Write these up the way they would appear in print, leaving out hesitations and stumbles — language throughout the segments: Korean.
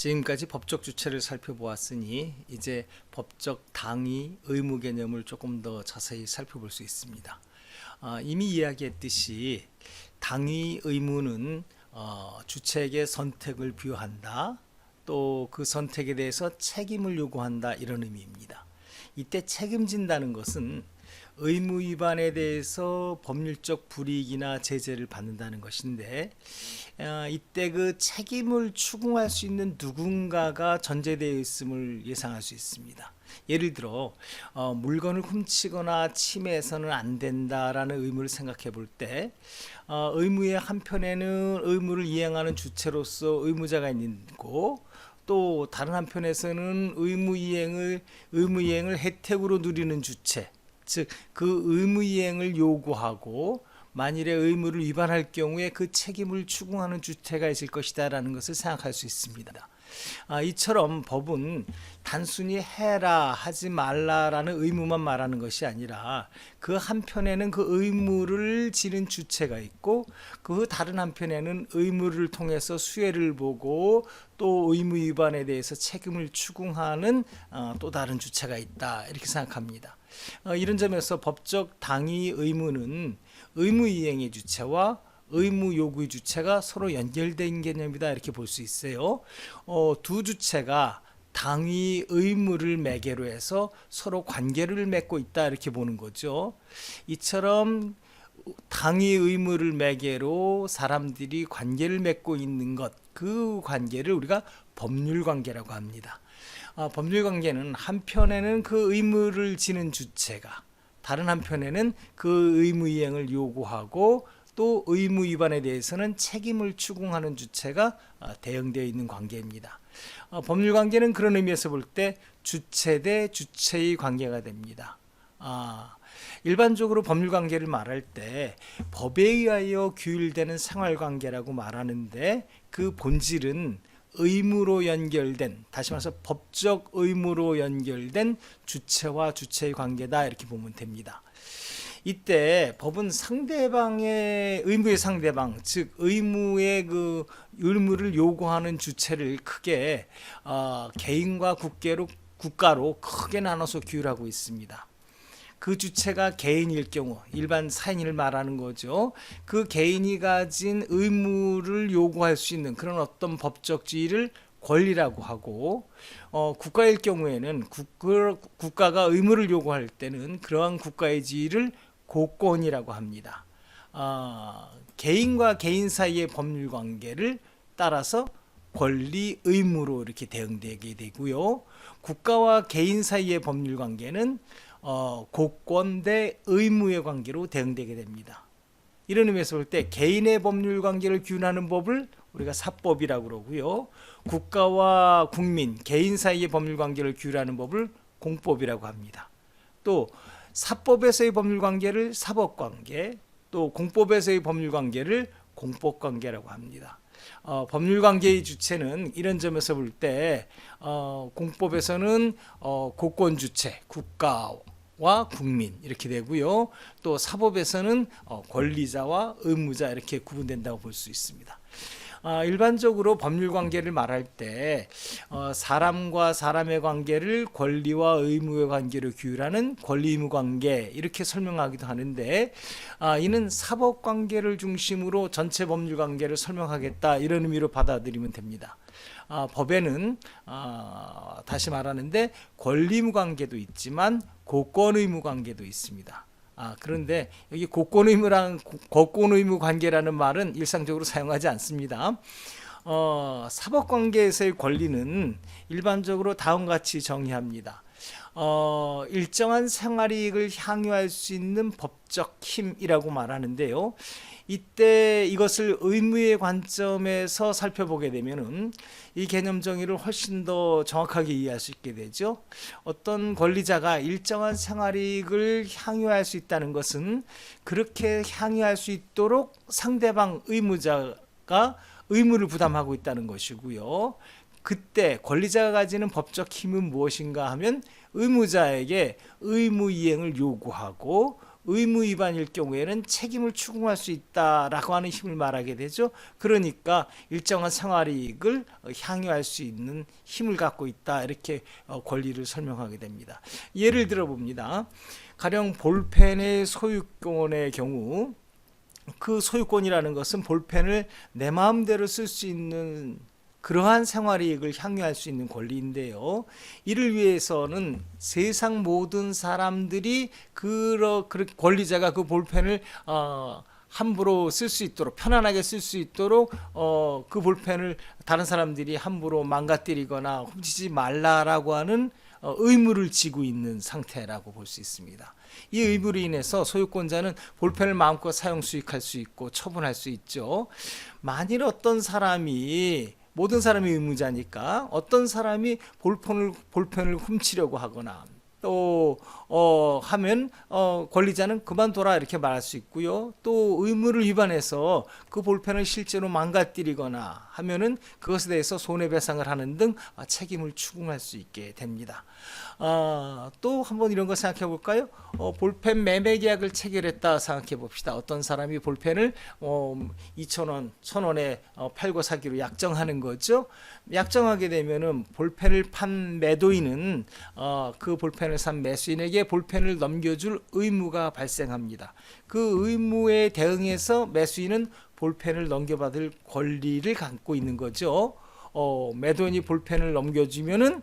지금까지 법적 주체를 살펴보았으니 이제 법적 당위 의무 개념을 조금 더 자세히 살펴볼 수 있습니다. 이미 이야기했듯이 당위 의무는 주체에게 선택을 부여한다. 또 그 선택에 대해서 책임을 요구한다, 이런 의미입니다. 이때 책임진다는 것은 의무 위반에 대해서 법률적 불이익이나 제재를 받는다는 것인데, 이때 그 책임을 추궁할 수 있는 누군가가 전제되어 있음을 예상할 수 있습니다. 예를 들어 물건을 훔치거나 침해해서는 안 된다라는 의무를 생각해 볼 때, 의무의 한편에는 의무를 이행하는 주체로서 의무자가 있고, 또 다른 한편에서는 의무 이행을 혜택으로 누리는 주체, 즉 그 의무 이행을 요구하고 만일에 의무를 위반할 경우에 그 책임을 추궁하는 주체가 있을 것이다 라는 것을 생각할 수 있습니다. 이처럼 법은 단순히 해라 하지 말라라는 의무만 말하는 것이 아니라 그 한편에는 그 의무를 지는 주체가 있고, 그 다른 한편에는 의무를 통해서 수혜를 보고 또 의무 위반에 대해서 책임을 추궁하는 또 다른 주체가 있다, 이렇게 생각합니다. 이런 점에서 법적 당위 의무는 의무 이행의 주체와 의무 요구의 주체가 서로 연결된 개념이다, 이렇게 볼 수 있어요. 두 주체가 당위 의무를 매개로 해서 서로 관계를 맺고 있다, 이렇게 보는 거죠. 이처럼 당위 의무를 매개로 사람들이 관계를 맺고 있는 것, 그 관계를 우리가 법률 관계라고 합니다. 법률 관계는 한편에는 그 의무를 지는 주체가, 다른 한편에는 그 의무 이행을 요구하고 또 의무 위반에 대해서는 책임을 추궁하는 주체가 대응되어 있는 관계입니다. 법률 관계는 그런 의미에서 볼 때 주체 대 주체의 관계가 됩니다. 일반적으로 법률 관계를 말할 때 법에 의하여 규율되는 생활 관계라고 말하는데, 그 본질은 의무로 연결된, 다시 말해서 법적 의무로 연결된 주체와 주체의 관계다, 이렇게 보면 됩니다. 이때 법은 상대방의 의무의 상대방, 즉 의무의 그 의무를 요구하는 주체를 크게 개인과 국가로 크게 나눠서 규율하고 있습니다. 그 주체가 개인일 경우, 일반 사인을 말하는 거죠. 그 개인이 가진 의무를 요구할 수 있는 그런 어떤 법적 지위를 권리라고 하고, 국가일 경우에는 국가가 의무를 요구할 때는 그러한 국가의 지위를 고권이라고 합니다. 개인과 개인 사이의 법률 관계를 따라서 권리, 의무로 이렇게 대응되게 되고요. 국가와 개인 사이의 법률 관계는 고권 대 의무의 관계로 대응되게 됩니다. 이런 의미에서 볼 때 개인의 법률 관계를 규율하는 법을 우리가 사법이라고 그러고요. 국가와 국민, 개인 사이의 법률 관계를 규율하는 법을 공법이라고 합니다. 또 사법에서의 법률 관계를 사법관계, 또 공법에서의 법률 관계를 공법관계라고 합니다. 법률 관계의 주체는 이런 점에서 볼 때 공법에서는 고권 주체, 국가와 국민 이렇게 되고요. 또 사법에서는 권리자와 의무자 이렇게 구분된다고 볼 수 있습니다. 일반적으로 법률 관계를 말할 때 사람과 사람의 관계를 권리와 의무의 관계로 규율하는 권리 의무 관계, 이렇게 설명하기도 하는데, 이는 사법 관계를 중심으로 전체 법률 관계를 설명하겠다, 이런 의미로 받아들이면 됩니다. 법에는 다시 말하는데 권리 의무 관계도 있지만 고권 의무 관계도 있습니다. 그런데 여기 고권 의무 관계라는 말은 일상적으로 사용하지 않습니다. 사법 관계에서의 권리는 일반적으로 다음과 같이 정의합니다. 일정한 생활이익을 향유할 수 있는 법적 힘이라고 말하는데요. 이때 이것을 의무의 관점에서 살펴보게 되면은 이 개념 정의를 훨씬 더 정확하게 이해할 수 있게 되죠. 어떤 권리자가 일정한 생활이익을 향유할 수 있다는 것은 그렇게 향유할 수 있도록 상대방 의무자가 의무를 부담하고 있다는 것이고요. 그때 권리자가 가지는 법적 힘은 무엇인가 하면 의무자에게 의무 이행을 요구하고 의무 위반일 경우에는 책임을 추궁할 수 있다라고 하는 힘을 말하게 되죠. 그러니까 일정한 생활이익을 향유할 수 있는 힘을 갖고 있다, 이렇게 권리를 설명하게 됩니다. 예를 들어 봅니다. 가령 볼펜의 소유권의 경우, 그 소유권이라는 것은 볼펜을 내 마음대로 쓸 수 있는 그러한 생활이익을 향유할 수 있는 권리인데요. 이를 위해서는 세상 모든 사람들이 그 권리자가 그 볼펜을 함부로 쓸 수 있도록, 편안하게 쓸 수 있도록 그 볼펜을 다른 사람들이 함부로 망가뜨리거나 훔치지 말라라고 하는 의무를 지고 있는 상태라고 볼 수 있습니다. 이 의무로 인해서 소유권자는 볼펜을 마음껏 사용 수익할 수 있고 처분할 수 있죠. 만일 어떤 사람이, 모든 사람이 의무자니까 어떤 사람이 볼펜을 훔치려고 하거나 또 하면 권리자는 그만둬라 이렇게 말할 수 있고요. 또 의무를 위반해서 그 볼펜을 실제로 망가뜨리거나 하면은 그것에 대해서 손해배상을 하는 등 책임을 추궁할 수 있게 됩니다. 또 한번 이런 거 생각해 볼까요? 볼펜 매매 계약을 체결했다 생각해 봅시다. 어떤 사람이 볼펜을 2,000원, 1,000원에 팔고 사기로 약정하는 거죠. 약정하게 되면은 볼펜을 판 매도인은 그 볼펜을 산 매수인에게 볼펜을 넘겨줄 의무가 발생합니다. 그 의무에 대응해서 매수인은 볼펜을 넘겨받을 권리를 갖고 있는 거죠. 매도인이 볼펜을 넘겨주면은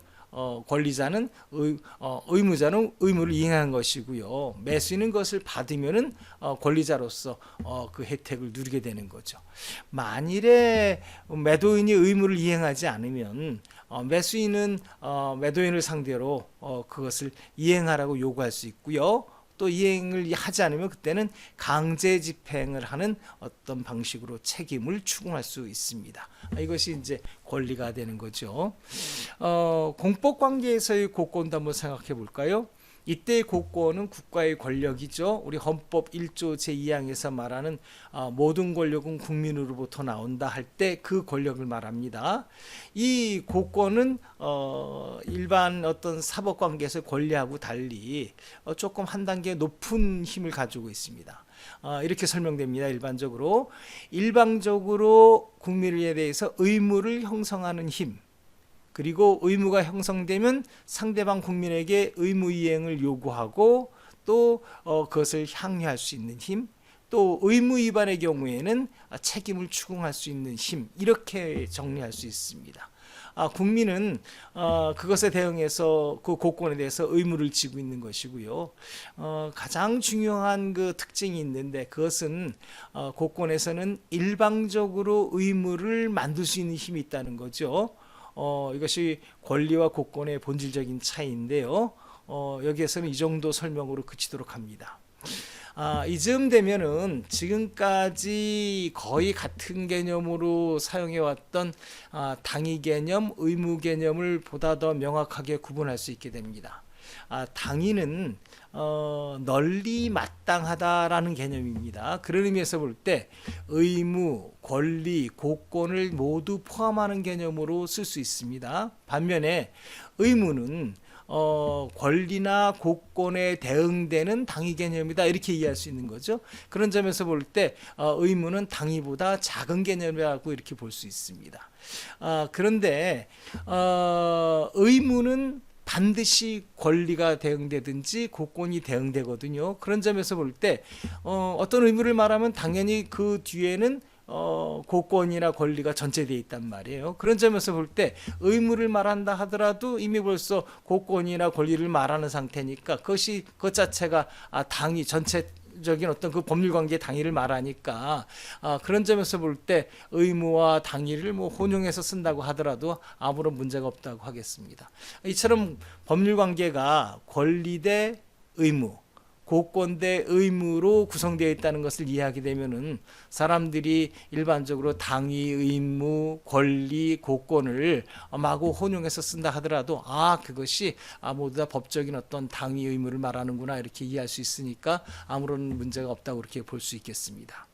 권리자는 의무자는 의무를 이행한 것이고요. 매수인은 것을 받으면은 권리자로서 그 혜택을 누리게 되는 거죠. 만일에 매도인이 의무를 이행하지 않으면 매수인은 매도인을 상대로 그것을 이행하라고 요구할 수 있고요. 또 이행을 하지 않으면 그때는 강제 집행을 하는 어떤 방식으로 책임을 추궁할 수 있습니다. 이것이 이제 권리가 되는 거죠. 공법 관계에서의 고권도 한번 생각해 볼까요? 이때의 고권은 국가의 권력이죠. 우리 헌법 1조 제2항에서 말하는 모든 권력은 국민으로부터 나온다 할 때 그 권력을 말합니다. 이 고권은 일반 어떤 사법 관계에서 권리하고 달리 조금 한 단계 높은 힘을 가지고 있습니다. 이렇게 설명됩니다. 일방적으로 국민에 대해서 의무를 형성하는 힘, 그리고 의무가 형성되면 상대방 국민에게 의무 이행을 요구하고 또 그것을 향유할 수 있는 힘, 또 의무 위반의 경우에는 책임을 추궁할 수 있는 힘, 이렇게 정리할 수 있습니다. 국민은 그것에 대응해서 그 고권에 대해서 의무를 지고 있는 것이고요. 가장 중요한 그 특징이 있는데 그것은 고권에서는 일방적으로 의무를 만들 수 있는 힘이 있다는 거죠. 이것이 권리와 고권의 본질적인 차이인데요. 여기에서는 이 정도 설명으로 그치도록 합니다. 이쯤 되면은 지금까지 거의 같은 개념으로 사용해왔던 당위 개념, 의무 개념을 보다 더 명확하게 구분할 수 있게 됩니다. 당위는 널리 마땅하다라는 개념입니다. 그런 의미에서 볼 때 의무, 권리, 고권을 모두 포함하는 개념으로 쓸 수 있습니다. 반면에 의무는 권리나 고권에 대응되는 당위 개념이다, 이렇게 이해할 수 있는 거죠. 그런 점에서 볼 때 의무는 당위보다 작은 개념이라고 이렇게 볼 수 있습니다. 그런데 의무는 반드시 권리가 대응되든지 고권이 대응되거든요. 그런 점에서 볼 때 어떤 의무를 말하면 당연히 그 뒤에는 고권이나 권리가 전제되어 있단 말이에요. 그런 점에서 볼 때 의무를 말한다 하더라도 이미 벌써 고권이나 권리를 말하는 상태니까 그것 자체가 당위 전체적인 어떤 그 법률 관계의 당위를 말하니까 그런 점에서 볼 때 의무와 당위를 혼용해서 쓴다고 하더라도 아무런 문제가 없다고 하겠습니다. 이처럼 법률 관계가 권리 대 의무, 고권 대 의무로 구성되어 있다는 것을 이해하게 되면은 사람들이 일반적으로 당위, 의무, 권리, 고권을 마구 혼용해서 쓴다 하더라도 그것이 모두 다 법적인 어떤 당위, 의무를 말하는구나, 이렇게 이해할 수 있으니까 아무런 문제가 없다고 그렇게 볼 수 있겠습니다.